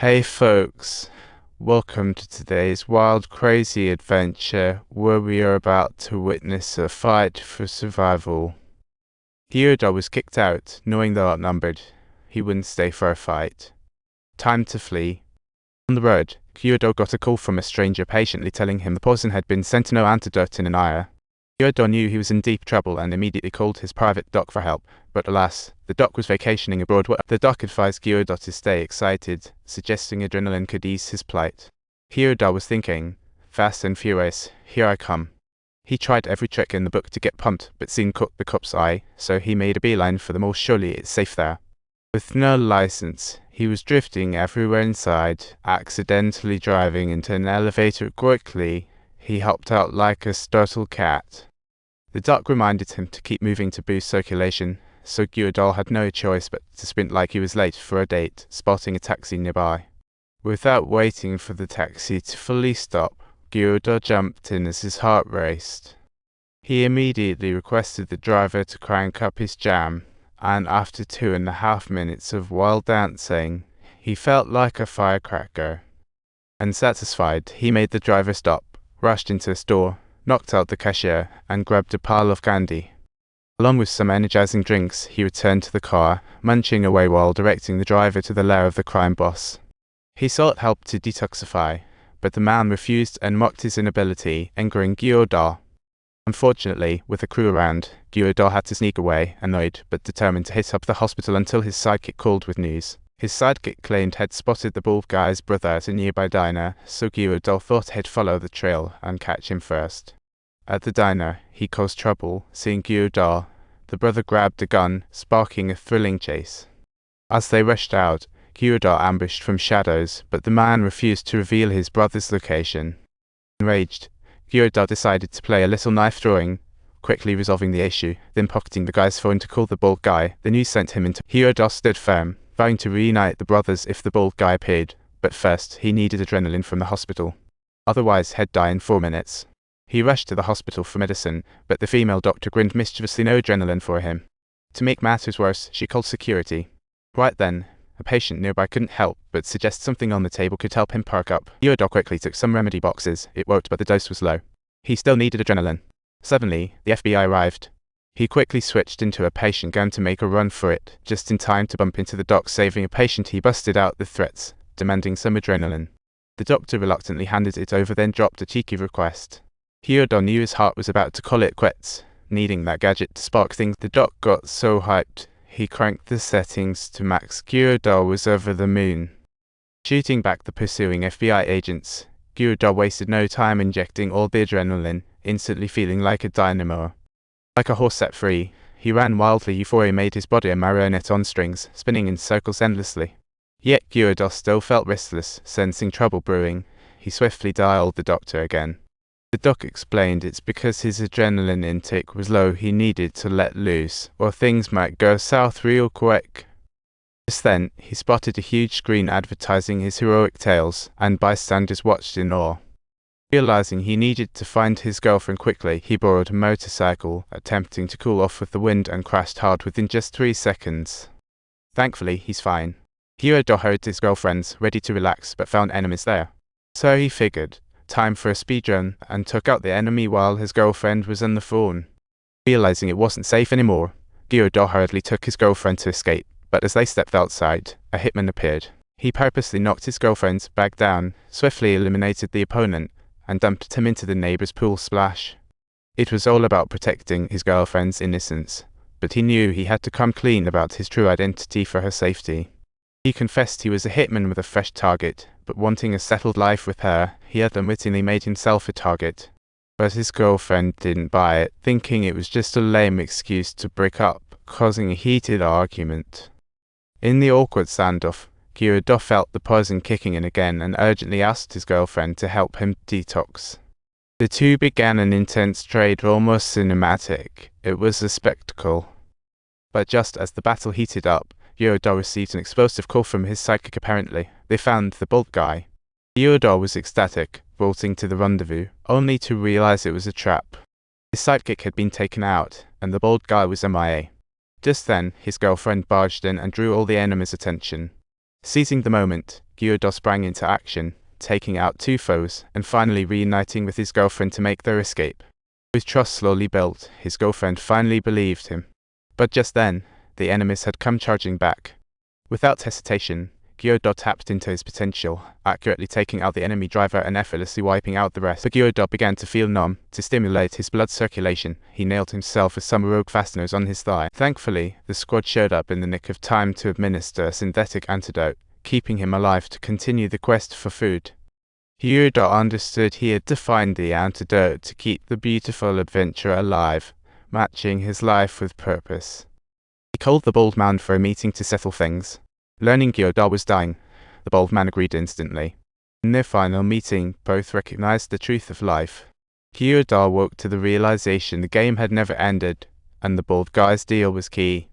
Hey folks, welcome to today's wild, crazy adventure where we are about to witness a fight for survival. Gyodol was kicked out, knowing they're outnumbered. He wouldn't stay for a fight. Time to flee. On the road, Gyodol got a call from a stranger patiently telling him the poison had been sent to no antidote in an hour. Gyodol knew he was in deep trouble and immediately called his private doc for help, but alas, the doc was vacationing abroad. The doc advised Gyodol to stay excited, suggesting adrenaline could ease his plight. Gyodol was thinking, fast and furious, here I come. He tried every trick in the book to get pumped, but soon caught the cop's eye, so he made a beeline for the mall. Surely it's safe there. With no license, he was drifting everywhere inside, accidentally driving into an elevator quickly. He hopped out like a startled cat. The doc reminded him to keep moving to boost circulation, so Gyodol had no choice but to sprint like he was late for a date, spotting a taxi nearby. Without waiting for the taxi to fully stop, Gyodol jumped in as his heart raced. He immediately requested the driver to crank up his jam, and after 2.5 minutes of wild dancing, he felt like a firecracker. Unsatisfied, he made the driver stop, rushed into a store, knocked out the cashier, and grabbed a pile of candy. Along with some energizing drinks, he returned to the car, munching away while directing the driver to the lair of the crime boss. He sought help to detoxify, but the man refused and mocked his inability, angering Gyodol. Unfortunately, with the crew around, Gyodol had to sneak away, annoyed but determined to hit up the hospital until his sidekick called with news. His sidekick claimed he'd spotted the bald guy's brother at a nearby diner, so Gyodol thought he'd follow the trail and catch him first. At the diner, he caused trouble. Seeing Gyodol, the brother grabbed a gun, sparking a thrilling chase. As they rushed out, Gyodol ambushed from shadows, but the man refused to reveal his brother's location. Enraged, Gyodol decided to play a little knife drawing, quickly resolving the issue, then pocketing the guy's phone to call the bald guy. The news sent him into. Gyodol stood firm, vowing to reunite the brothers if the bald guy appeared, but first he needed adrenaline from the hospital. Otherwise he'd die in 4 minutes. He rushed to the hospital for medicine, but the female doctor grinned mischievously. No adrenaline for him. To make matters worse, she called security. Right then, a patient nearby couldn't help but suggest something on the table could help him perk up. Gyodol quickly took some remedy boxes. It worked, but the dose was low. He still needed adrenaline. Suddenly, the FBI arrived. He quickly switched into a patient gun to make a run for it, just in time to bump into the doc saving a patient. He busted out the threats, demanding some adrenaline. The doctor reluctantly handed it over, then dropped a cheeky request. Gyodol knew his heart was about to call it quits, needing that gadget to spark things. The doc got so hyped, he cranked the settings to max. Gyodol was over the moon. Shooting back the pursuing FBI agents, Gyodol wasted no time injecting all the adrenaline, instantly feeling like a dynamo. Like a horse set free, he ran wildly. Euphoria made his body a marionette on strings, spinning in circles endlessly. Yet Gyodol still felt restless, sensing trouble brewing. He swiftly dialed the doctor again. The doc explained it's because his adrenaline intake was low. He needed to let loose, or things might go south real quick. Just then, he spotted a huge screen advertising his heroic tales, and bystanders watched in awe. Realizing he needed to find his girlfriend quickly, he borrowed a motorcycle, attempting to cool off with the wind, and crashed hard within just 3 seconds. Thankfully, he's fine. Gyodol heard his girlfriends, ready to relax, but found enemies there. So he figured, time for a speedrun, and took out the enemy while his girlfriend was on the phone. Realizing it wasn't safe anymore, Gyodol hurriedly took his girlfriend to escape, but as they stepped outside, a hitman appeared. He purposely knocked his girlfriend's bag down, swiftly eliminated the opponent, and dumped him into the neighbor's pool splash. It was all about protecting his girlfriend's innocence, but he knew he had to come clean about his true identity for her safety. He confessed he was a hitman with a fresh target, but wanting a settled life with her, he unwittingly made himself a target. But his girlfriend didn't buy it, thinking it was just a lame excuse to break up, causing a heated argument. In the awkward standoff, Gyodol felt the poison kicking in again and urgently asked his girlfriend to help him detox. The two began an intense trade, almost cinematic. It was a spectacle. But just as the battle heated up, Gyodol received an explosive call from his sidekick. Apparently, they found the bald guy. Gyodol was ecstatic, bolting to the rendezvous, only to realize it was a trap. His sidekick had been taken out, and the bald guy was MIA. Just then, his girlfriend barged in and drew all the enemy's attention. Seizing the moment, Gyudo sprang into action, taking out 2 foes, and finally reuniting with his girlfriend to make their escape. With trust slowly built, his girlfriend finally believed him. But just then, the enemies had come charging back. Without hesitation, Gyudo tapped into his potential, accurately taking out the enemy driver and effortlessly wiping out the rest. But Gyudo began to feel numb. To stimulate his blood circulation, he nailed himself with some rogue fasteners on his thigh. Thankfully, the squad showed up in the nick of time to administer a synthetic antidote, keeping him alive to continue the quest for food. Gyudo understood he had to find the antidote to keep the beautiful adventurer alive, matching his life with purpose. He called the bald man for a meeting to settle things. Learning Gyudo was dying, the bald man agreed instantly. In their final meeting, both recognized the truth of life. Gyudo woke to the realization the game had never ended, and the bald guy's deal was key.